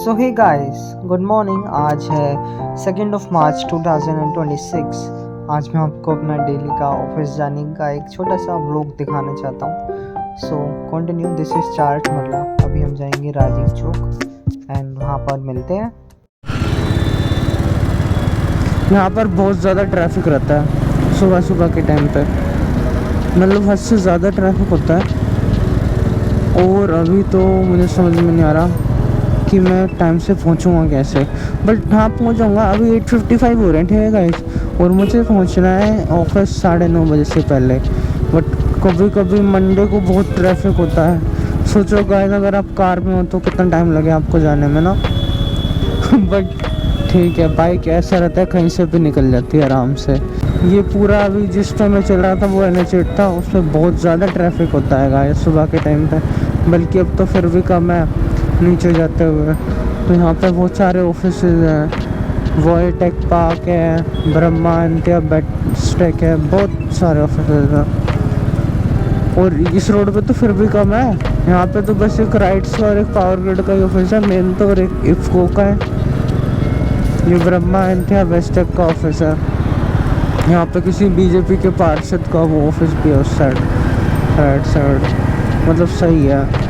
सो hey guys, good morning. आज है 2 मार्च 2026। आज मैं आपको अपना डेली का ऑफिस जाने का एक छोटा सा व्लॉग दिखाना चाहता हूँ। So continue, this is chart मरला। अभी हम जाएंगे राजीव चौक एंड वहाँ पर मिलते हैं। यहाँ पर बहुत ज़्यादा ट्रैफिक रहता है सुबह सुबह के टाइम पे, मतलब हद से ज़्यादा ट्रैफिक होता है। और अभी तो मुझे समझ में नहीं आ रहा कि मैं टाइम से पहुँचूँगा कैसे, बट हाँ पहुँच जाऊँगा। अभी 8:55 हो रहे हैं, ठीक है गाइस, और मुझे पहुँचना है ऑफिस 9:30 बजे से पहले। बट कभी कभी मंडे को बहुत ट्रैफिक होता है। सोचो गाइस, अगर आप कार में हो तो कितना टाइम लगे आपको जाने में ना। बट ठीक है, बाइक ऐसा रहता है कहीं से भी निकल जाती है आराम से। ये पूरा अभी जिस टाइम में चल रहा था वो NH8 था, उसमें बहुत ज़्यादा ट्रैफिक होता है गाइस सुबह के टाइम पे। बल्कि अब तो फिर भी कम है नीचे जाते हुए। तो यहाँ पे बहुत सारे ऑफिस हैं, वॉय टेक पार्क है, ब्रह्मांत्य बेटस्टेक है, बहुत सारे ऑफिस हैं। और इस रोड पे तो फिर भी कम है। यहाँ पे तो बस एक राइट्स का और एक पावर ग्रिड का ही ऑफिस है मेन तो, और एक इफ्को का है। ये ब्रह्मांत्य बेटस्टेक का ऑफिस है। यहाँ पे किसी बीजेपी के पार्षद का वो ऑफिस भी है उस साइड, राइट साइड, मतलब सही है।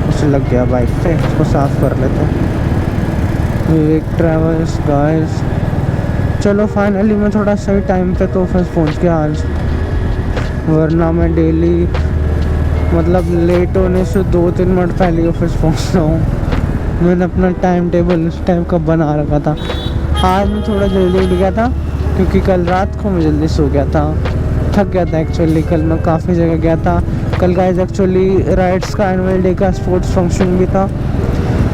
उसे लग गया बाइक पे, उसको साफ कर लेते हैं। एक ट्रैवल्स गाइस, चलो फाइनली मैं थोड़ा सही टाइम पे तो ऑफिस पहुँच गया आज, वरना मैं डेली मतलब लेट होने से 2-3 मिनट पहले ऑफिस पहुँचता हूँ। मैंने अपना टाइम टेबल इस टाइम का बना रखा था। आज मैं थोड़ा जल्दी उठ गया था क्योंकि कल रात को मैं जल्दी सो गया था, थक गया था एक्चुअली। कल मैं काफ़ी जगह गया था। कल गाइस एक्चुअली राइट्स का एनुअल डे का स्पोर्ट्स फंक्शन भी था,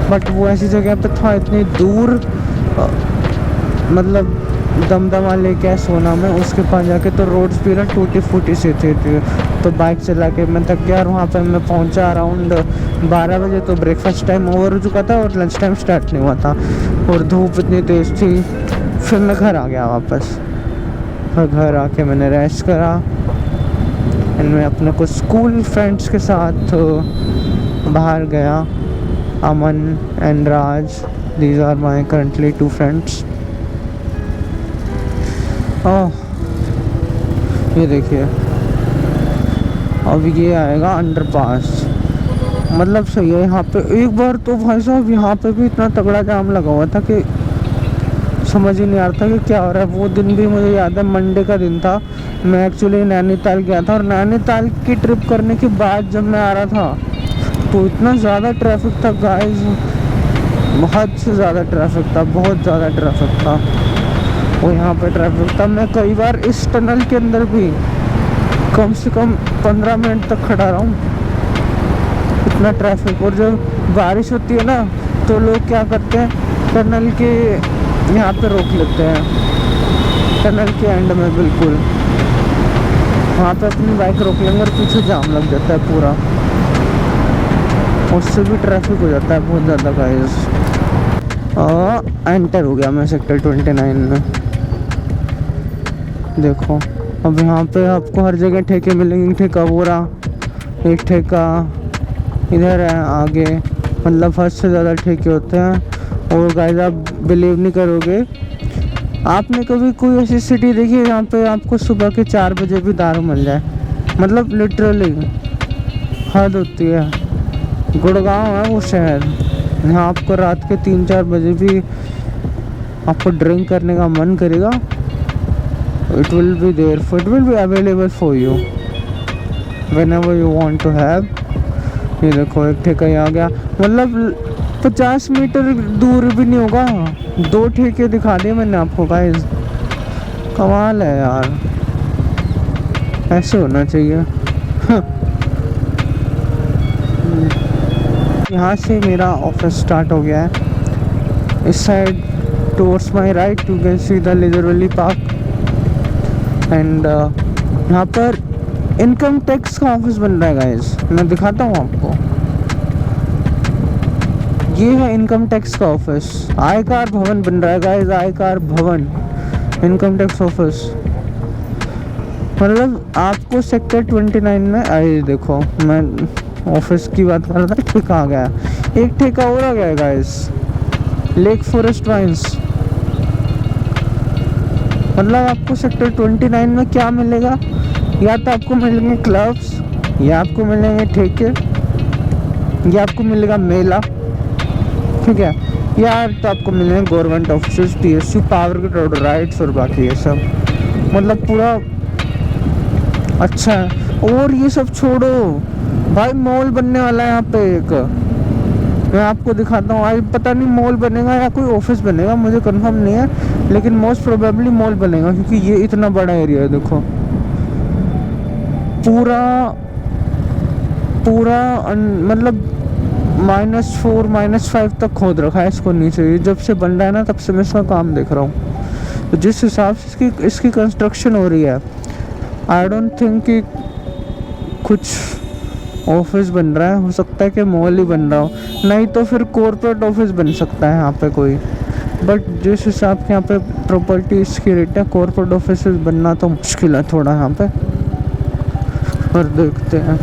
बट वो ऐसी जगह पे था इतनी दूर, मतलब दमदमा लेके है सोना में, उसके पास जाके तो रोड्स भी ना टूटी फूटी से थे। तो बाइक चला के मैं थक गया और वहाँ पे मैं पहुँचा अराउंड 12 बजे। तो ब्रेकफास्ट टाइम ओवर हो चुका था और लंच टाइम स्टार्ट नहीं हुआ था, और धूप इतनी तेज़ थी। फिर मैं घर आ गया वापस। फिर घर आके मैंने रेस्ट करा एंड मैं अपने कुछ स्कूल फ्रेंड्स के साथ बाहर गया। Aman and Raj, these are my currently 2 friends. Oh ये देखिए, अब ये आएगा अंडरपास, मतलब सही है। यहाँ पे एक बार तो भाई साहब यहाँ पे भी इतना तगड़ा जाम लगा हुआ था कि समझ ही नहीं आ रहा था कि क्या हो रहा है। वो दिन भी मुझे याद है, मंडे का दिन था। मैं एक्चुअली नैनीताल गया था और नैनीताल की ट्रिप करने के बाद जब मैं आ रहा था तो इतना ज़्यादा ट्रैफिक था गाइस, बहुत से ज़्यादा ट्रैफिक था, बहुत ज़्यादा ट्रैफिक था। और यहाँ पे ट्रैफिक था, मैं कई बार इस टनल के अंदर भी कम से कम 15 मिनट तक खड़ा रहा हूँ, इतना ट्रैफिक। और जब बारिश होती है ना तो लोग क्या करते हैं, टनल के यहाँ पे रोक लेते हैं, टनल के एंड में बिल्कुल वहाँ पे अपनी बाइक रोक लेंगे और पीछे जाम लग जाता है पूरा, उससे भी ट्रैफिक हो जाता है बहुत ज़्यादा गाइस। एंटर हो गया मैं सेक्टर 29 में। देखो अब यहाँ पे आपको हर जगह ठेके मिलेंगे। ठेका बोरा, एक ठेका इधर है आगे, मतलब हद से ज़्यादा ठेके होते हैं। और गाइस आप बिलीव नहीं करोगे, आपने कभी कोई ऐसी सिटी देखी है जहाँ पे आपको सुबह के 4 बजे भी दारू मिल जाए? मतलब लिटरली हद होती है। गुड़गांव है वो शहर, यहाँ आपको रात के 3-4 बजे भी आपको ड्रिंक करने का मन करेगा, it will be there for, it will be available for you whenever you want to have। ये देखो एक ठेका आ गया, मतलब 50 मीटर दूर भी नहीं होगा, 2 ठेके दिखा दिए मैंने आपको गाइस। कमाल है यार, ऐसे होना चाहिए। यहाँ से मेरा ऑफिस स्टार्ट हो गया है। इस side towards my right you can see the leisure valley park and यहाँ पर इनकम टैक्स का ऑफिस बन रहा है गाइस, मैं दिखाता हूँ आपको। ये है इनकम टैक्स का ऑफिस, आयकर भवन बन रहा है गाइस, आयकर भवन इनकम टैक्स ऑफिस। मतलब आपको सेक्टर 29 में, आई देखो मैं ऑफिस की बात कर रहा था, ठेका आ गया, एक ठेका और आ गया गाइस, लेक फॉरेस्ट वाइन्स। मतलब आपको सेक्टर 29 में क्या मिलेगा, या तो आपको मिलेंगे क्लब्स, या आपको मिलेंगे ठेके, या आपको मिलेगा मेला, ठीक है, या तो आपको मिलेंगे government office, PSU, power grid rights और बाकी ये सब। मतलब पूरा अच्छा है। और ये सब छोड़ो भाई, मॉल बनने वाला है यहाँ पे एक, मैं आपको दिखाता हूँ। आज पता नहीं मॉल बनेगा या कोई ऑफिस बनेगा, मुझे कंफर्म नहीं है, लेकिन मोस्ट प्रोबेबली मॉल बनेगा, क्योंकि ये इतना बड़ा एरिया है। देखो पूरा पूरा मतलब -4 -5 तक खोद रखा है इसको नीचे। ये जब से बन रहा है ना, तब से मैं इसका काम देख रहा हूँ। तो जिस हिसाब से इसकी कंस्ट्रक्शन हो रही है, आई डोंट थिंक कि कुछ ऑफिस बन रहा है। हो सकता है कि मॉल ही बन रहा हो, नहीं तो फिर कॉर्पोरेट ऑफिस बन सकता है यहाँ पे कोई। बट जिस हिसाब से यहाँ पे प्रॉपर्टी इसकी रेट है, कॉर्पोरेट ऑफिस बनना तो मुश्किल है थोड़ा यहाँ पे। और देखते हैं।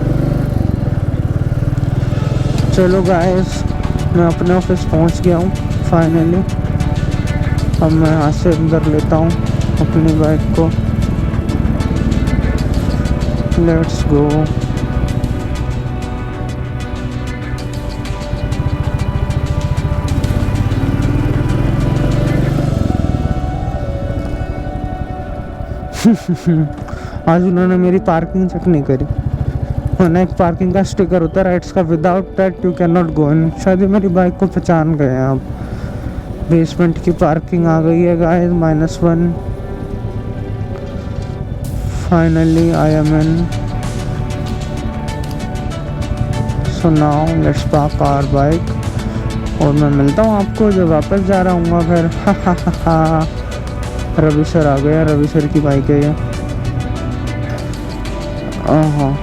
चलो गाइस, मैं अपने ऑफिस पहुँच गया हूँ फाइनली। अब मैं यहाँ से अंदर लेता हूँ अपनी बाइक को। Let's go. आज उन्होंने मेरी पार्किंग चेक नहीं करी। ना एक पार्किंग का स्टिकर होता है राइट्स का, without that you can not go in. शायद ये मेरी बाइक को पहचान गए हैं। अब बेसमेंट की पार्किंग आ गई है guys, -1। Finally I am in. So now let's park our bike. और मैं मिलता हूँ आपको जब वापस जा रहा हूँ फिर। रवि सर आ गया, रवि सर की बाइक है ये। हाँ।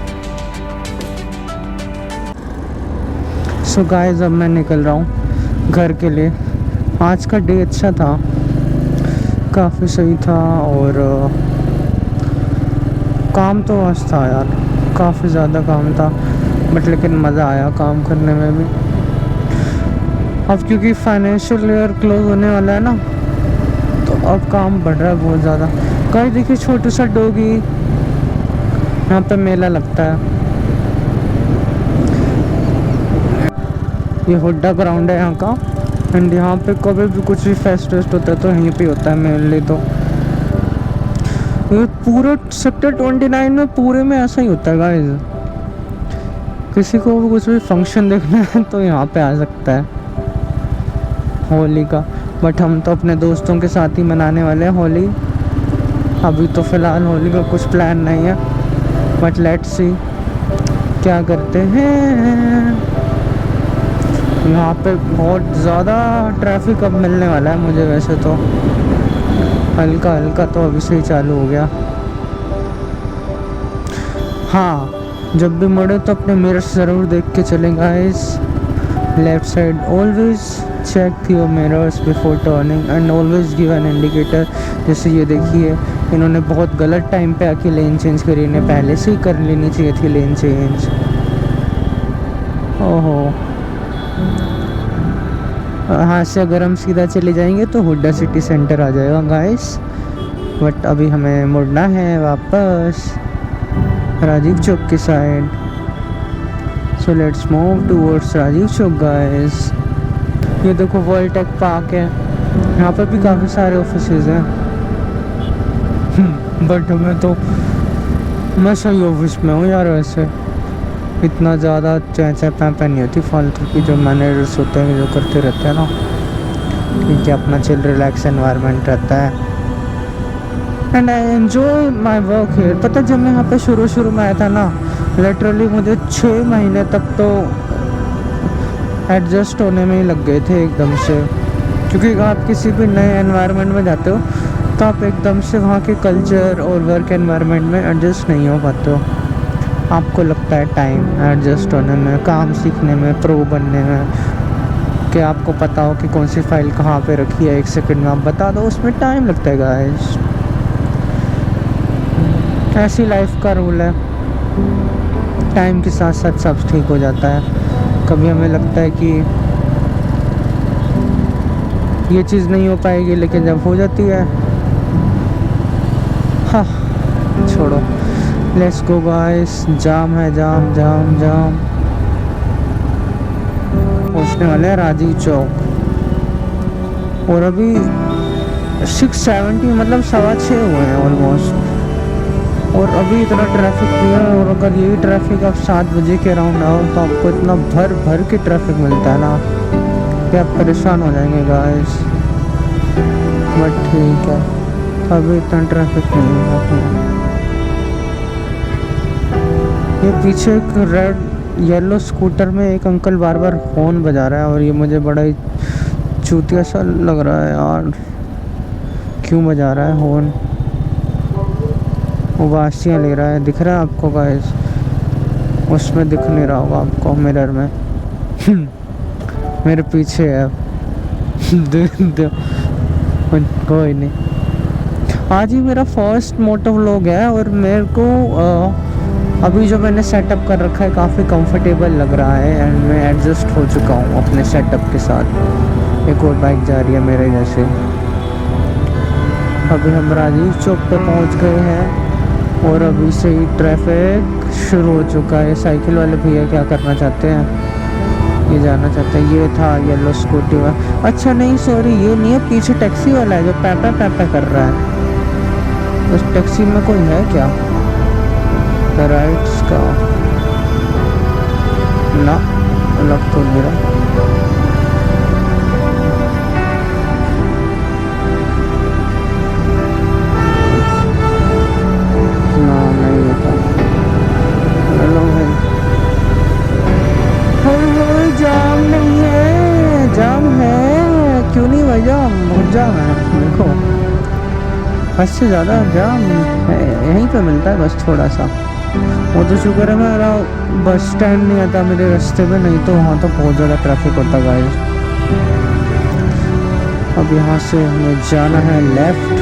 सो गाइस, अब मैं निकल रहा हूँ घर के लिए। आज का डे अच्छा था, काफ़ी सही था। और काम तो आज था यार, काफ़ी ज़्यादा काम था, बट लेकिन मज़ा आया काम करने में भी। अब क्योंकि फाइनेंशियल ईयर क्लोज होने वाला है ना, तो अब काम बढ़ रहा है बहुत ज़्यादा। कहीं देखिए छोटा सा डोगी, यहाँ पे मेला लगता है। ये हुड्डा ग्राउंड है यहाँ का, एंड यहाँ पे कभी भी कुछ भी फेस्ट होता है तो यहीं पे होता है मेनली। तो ये पूरे सेक्टर 29 में पूरे में ऐसा ही होता है गाइस। किसी को भी कुछ भी फंक्शन देखना है तो यहाँ पे आ सकता है होली का। बट हम तो अपने दोस्तों के साथ ही मनाने वाले हैं होली। अभी तो फ़िलहाल होली का कुछ प्लान नहीं है, बट लेट्स सी क्या करते हैं। यहाँ पे बहुत ज़्यादा ट्रैफिक अब मिलने वाला है मुझे, वैसे तो हल्का हल्का तो अभी से ही चालू हो गया। हाँ, जब भी मुड़े तो अपने मिरर्स ज़रूर देख के चलें guys. Left side always check your mirrors before turning and always give an indicator. जैसे ये देखिए, इन्होंने बहुत गलत टाइम पे आके लेन चेंज करी, इन्हें पहले से ही कर लेनी चाहिए थी लेन चेंज। ओहो, यहाँ से अगर हम सीधा चले जाएंगे तो हुड्डा सिटी सेंटर आ जाएगा गाइस। बट अभी हमें मुड़ना है वापस राजीव चौक की side. So let's move towards Rajiv Chowk guys. ये देखो वर्ल्ड टेक पार्क है, यहाँ पर भी काफ़ी सारे ऑफिसेज हैं। बट हमें तो, मैं सही ऑफिस में हूँ यार। वैसे इतना ज़्यादा चै पैं नहीं होती फालतू की, जो मैनेजर्स होते हैं जो करते रहते हैं ना, क्योंकि अपना चिल रिलैक्स एनवायरनमेंट रहता है। And I enjoy my work here. पता जब मैं यहाँ पे शुरू में आया था ना, लिटरली मुझे 6 महीने तक तो एडजस्ट होने में ही लग गए थे एकदम से। क्योंकि आप किसी भी नए एनवायरनमेंट में जाते हो तो आप एकदम से वहाँ के कल्चर और वर्क एनवायरनमेंट में एडजस्ट नहीं हो पाते हो। आपको लगता है टाइम एडजस्ट होने में, काम सीखने में, प्रो बनने में, कि आपको पता हो कि कौन सी फाइल कहाँ पे रखी है, 1 सेकंड में आप बता दो, उसमें टाइम लगता है गाइस। ऐसी लाइफ का रूल है, टाइम के साथ साथ सब ठीक हो जाता है। कभी हमें लगता है कि ये चीज़ नहीं हो पाएगी, लेकिन जब हो जाती है, हाँ छोड़ो, लेट्स गो गाइस। जाम है, जाम जाम जाम। पहुँचने वाले हैं राजीव चौक, और अभी 6:70 मतलब 6:15 हुए हैं ऑलमोस्ट, और अभी इतना ट्रैफिक नहीं है। और अगर यही ट्रैफिक आप 7 बजे के अराउंड आओ तो आपको इतना भर भर के ट्रैफिक मिलता है ना कि आप परेशान हो जाएंगे गाइस। बट ठीक है, अभी इतना ट्रैफिक नहीं है। ये पीछे एक रेड येलो स्कूटर में एक अंकल बार बार हॉर्न बजा रहा है, और ये मुझे बड़ा ही चूतिया सा लग रहा है यार। क्यों बजा रहा है हॉर्न? वो वासियाँ ले रहा है, दिख रहा है आपको गाइस? उसमें दिख नहीं रहा होगा आपको मिरर में। मेरे पीछे है। कोई नहीं, आज ही मेरा फर्स्ट मोटो व्लॉग है, और मेरे को अभी जो मैंने सेटअप कर रखा है काफ़ी कंफर्टेबल लग रहा है, एंड मैं एडजस्ट हो चुका हूँ अपने सेटअप के साथ। एक और बाइक जा रही है मेरे जैसे। अभी हम राजीव चौक पे पहुँच गए हैं, और अभी से ही ट्रैफिक शुरू हो चुका है। साइकिल वाले भैया क्या करना चाहते हैं? ये जाना चाहते हैं। ये था येलो स्कूटी वाला। अच्छा नहीं, सॉरी, ये नहीं है, पीछे टैक्सी वाला है जो पैपा पैपा कर रहा है। उस टैक्सी में कोई है क्या? राइट्स का ना, लग तो नहीं रहा। ना नहीं होता। हेलो भाई, जाम नहीं है, जाम है। क्यों नहीं भाई? जाम बहुत जाम है, देखो बस से ज़्यादा जाम है यहीं पे मिलता है, बस थोड़ा सा। वो तो शुक्र है मेरा बस स्टैंड नहीं आता मेरे रास्ते में, नहीं तो वहाँ तो बहुत ज़्यादा ट्रैफिक होता गाइस। अब यहाँ से हमें जाना है लेफ़्ट,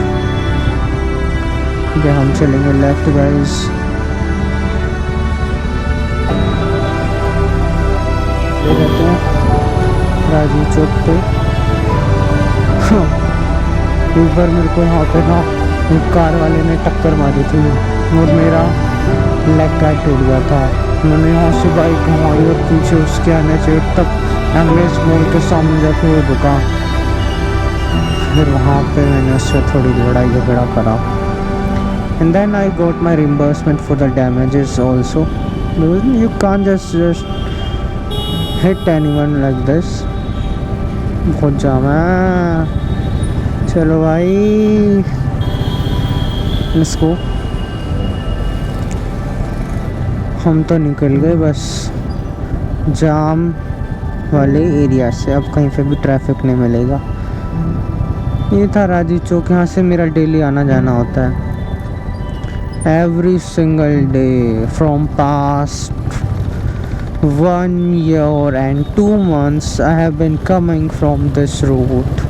कि हम चलेंगे लेफ़्ट गाइस। रहते हैं राजीव चौक पे। एक बार मेरे को यहाँ पे ना एक कार वाले ने टक्कर मारी थी, और मेरा लेग गार्ड टूट गया था। मैंने यहाँ से बाइक घुमाई और पीछे उसके आने से तब एम्बुलेंस मोड़ के सामने जाके वो रुका। फिर वहाँ पे मैंने उससे थोड़ी लड़ाई झगड़ा करा, and then I got my reimbursement for the damages also, because you can't just hit anyone like this। बहुत जाम है। चलो भाई, लेट्स गो। हम तो निकल गए बस जाम वाले एरिया से, अब कहीं पे भी ट्रैफिक नहीं मिलेगा। ये था राजीव चौक, यहाँ से मेरा डेली आना जाना होता है, every single day from past 1 year and 2 months I have been coming from this route,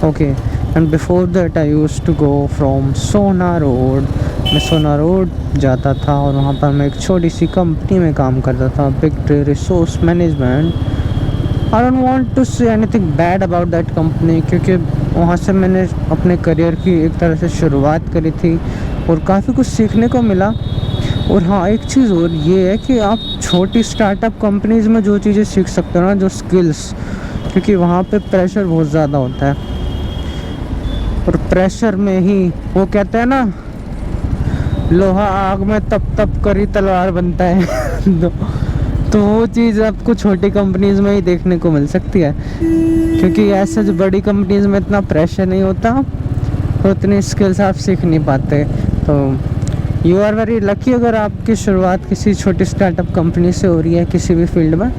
okay, and before that I used to go from सोना रोड। मैं सोना रोड जाता था, और वहाँ पर मैं एक छोटी सी कंपनी में काम करता था, big tree resource management. I don't want to say anything bad about that company, क्योंकि वहाँ से मैंने अपने करियर की एक तरह से शुरुआत करी थी, और काफ़ी कुछ सीखने को मिला। और हाँ, एक चीज़ और ये है कि आप छोटी स्टार्टअप कंपनीज़ में जो चीज़ें सीख सकते हो ना, जो स्किल्स, क्योंकि वहाँ पे प्रेशर बहुत ज़्यादा होता है, और प्रेशर में ही वो कहते हैं ना, लोहा आग में तप तप करी तलवार बनता है। तो वो चीज़ आपको छोटी कंपनीज़ में ही देखने को मिल सकती है, क्योंकि ऐसे जो बड़ी कंपनीज़ में इतना प्रेशर नहीं होता, तो उतनी स्किल्स आप सीख नहीं पाते। तो यू आर वेरी लकी अगर आपकी शुरुआत किसी छोटी स्टार्टअप कंपनी से हो रही है किसी भी फील्ड में।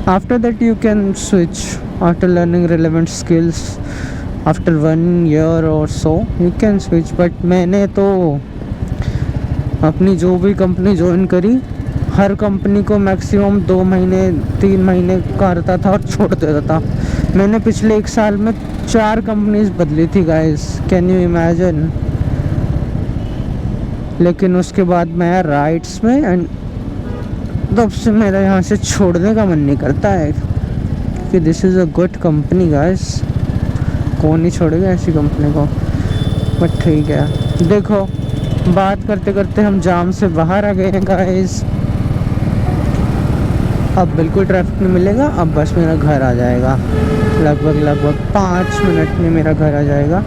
After that you can switch after learning relevant skills after 1 year और so you can switch. But मैंने तो अपनी जो भी कंपनी ज्वाइन करी, हर कंपनी को मैक्सिमम 2 महीने 3 महीने करता था और छोड़ देता था। मैंने पिछले 1 साल में 4 कंपनीज बदली थी गाइस, कैन यू इमेजिन। लेकिन उसके बाद मैं राइट्स में एंड तब से मेरा यहाँ से छोड़ने का मन नहीं करता है कि this is a good company guys. कौन नहीं छोड़ेगा ऐसी कंपनी को। बट ठीक है, देखो बात करते करते हम जाम से बाहर आ गए हैं गाइस। अब बिल्कुल ट्रैफिक नहीं मिलेगा, अब बस मेरा घर आ जाएगा। लगभग 5 मिनट में मेरा घर आ जाएगा।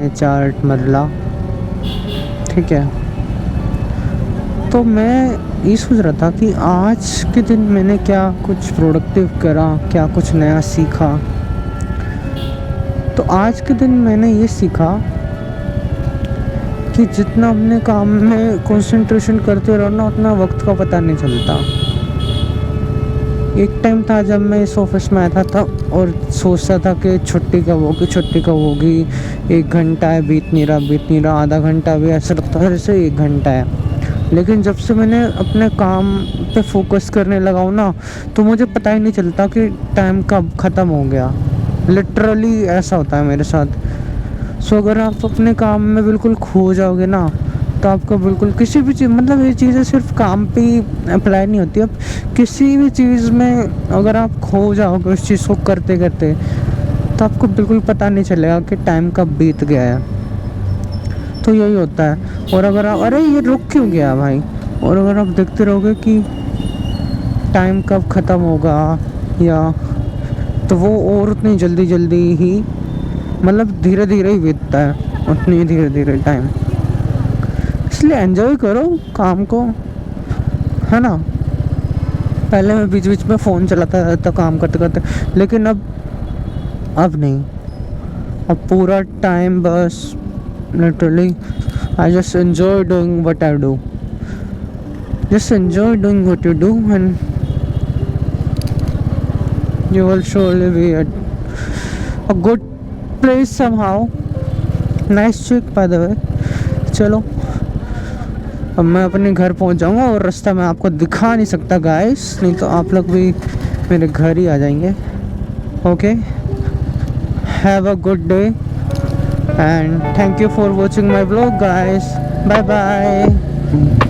ये 4 मरला, ठीक है। तो मैं ये सोच रहा था कि आज के दिन मैंने क्या कुछ प्रोडक्टिव करा, क्या कुछ नया सीखा। तो आज के दिन मैंने ये सीखा कि जितना अपने काम में कंसंट्रेशन करते रहो ना, उतना वक्त का पता नहीं चलता। एक टाइम था जब मैं इस ऑफिस में आया था और सोचता था कि छुट्टी कब होगी। 1 घंटा है, बीत नहीं रहा। आधा घंटा भी ऐसा लगता है जैसे 1 घंटा है। लेकिन जब से मैंने अपने काम पे फोकस करने लगा हूँ ना, तो मुझे पता ही नहीं चलता कि टाइम कब ख़त्म हो गया। लिटरली ऐसा होता है मेरे साथ। सो अगर आप अपने काम में बिल्कुल खो जाओगे ना, तो आपको बिल्कुल किसी भी चीज़, मतलब ये चीज़ें सिर्फ काम पे ही अप्लाई नहीं होती। अब किसी भी चीज़ में अगर आप खो जाओगे उस चीज़ को करते करते, तो आपको बिल्कुल पता नहीं चलेगा कि टाइम कब बीत गया है। तो यही होता है। और अगर आप, अरे ये रुक क्यों गया भाई, और अगर आप देखते रहोगे कि टाइम कब ख़त्म होगा, या तो वो और उतनी जल्दी ही, मतलब धीरे धीरे ही बीतता है, उतनी धीरे टाइम। इसलिए एंजॉय करो काम को, है ना। पहले मैं बीच में फ़ोन चलाता रहता काम करते करते, लेकिन अब नहीं। अब पूरा टाइम बस literally I just enjoy doing what I do. Just enjoy doing what you do, and you will surely be at a good place somehow. Nice chick by the way. चलो अब मैं अपने घर पहुंच जाऊंगा, और रास्ता मैं आपको दिखा नहीं सकता गाइस, नहीं तो आप लोग भी मेरे घर ही आ जाएंगे। Okay, have a good day and thank you for watching my vlog guys. Bye bye.